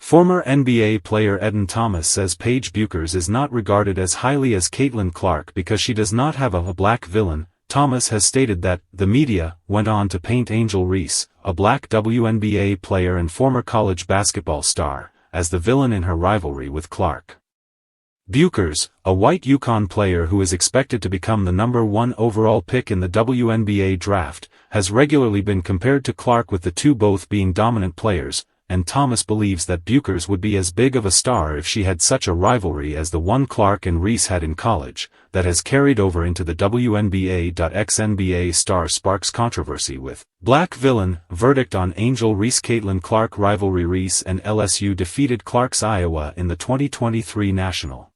Former NBA player Etan Thomas says Paige Bueckers is not regarded as highly as Caitlin Clark because she does not have a black villain. Thomas has stated that the media went on to paint Angel Reese, a black WNBA player and former college basketball star, as the villain in her rivalry with Clark. Bueckers, a white UConn player who is expected to become the #1 overall pick in the WNBA Draft, has regularly been compared to Clark, with the two both being dominant players, and Thomas believes that Bueckers would be as big of a star if she had such a rivalry as the one Clark and Reese had in college, that has carried over into the WNBA.Ex-NBA star sparks controversy with black villain verdict on Angel Reese-Caitlin Clark. rivalryReese and LSU defeated Clark's Iowa in the 2023 National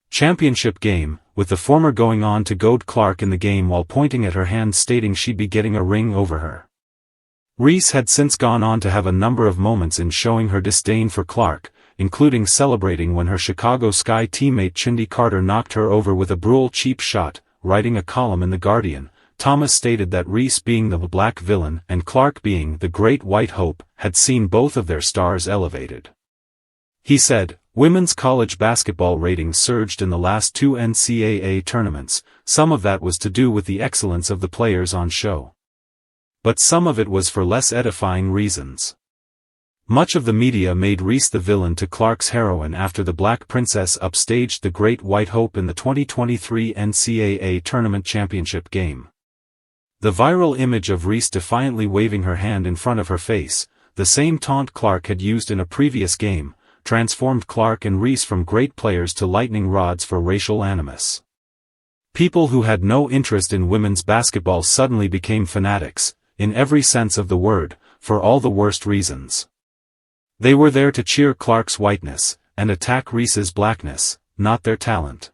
Championship game, with the former going on to goad Clark in the game while pointing at her hand, stating she'd be getting a ring over her. Reese had since gone on to have a number of moments in showing her disdain for Clark, including celebrating when her Chicago Sky teammate Chennedy Carter knocked her over with a brual cheap shot. Writing a column in The Guardian, Thomas stated that Reese, being the black villain and Clark being the great white hope, had seen both of their stars elevated. He said, "Women's college basketball ratings surged in the last two NCAA tournaments. Some of that was to do with the excellence of the players on show. But some of it was for less edifying reasons. Much of the media made Reese the villain to Clark's heroine after the Black Princess upstaged the Great White Hope in the 2023 NCAA Tournament championship game. The viral image of Reese defiantly waving her hand in front of her face, the same taunt Clark had used in a previous game, transformed Clark and Reese from great players to lightning rods for racial animus. People who had no interest in women's basketball suddenly became fanatics, in every sense of the word, for all the worst reasons. They were there to cheer Clark's whiteness, and attack Reese's blackness, not their talent."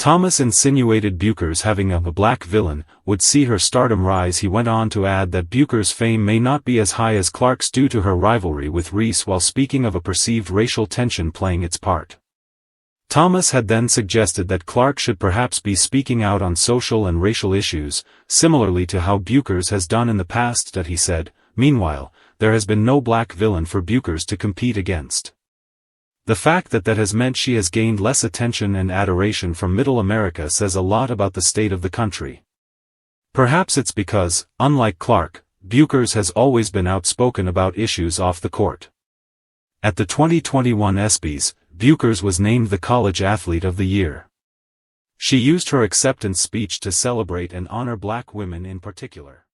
Thomas insinuated Bueckers, having a black villain, would see her stardom rise. He went on to add that Bueckers' fame may not be as high as Clark's due to her rivalry with Reese, while speaking of a perceived racial tension playing its part. Thomas had then suggested that Clark should perhaps be speaking out on social and racial issues, similarly to how Bueckers has done in the past. He said, "Meanwhile, there has been no black villain for Bueckers to compete against. The fact that has meant she has gained less attention and adoration from Middle America says a lot about the state of the country. Perhaps it's because, unlike Clark, Bueckers has always been outspoken about issues off the court." At the 2021 ESPYs, Bueckers was named the College Athlete of the Year. She used her acceptance speech to celebrate and honor black women in particular.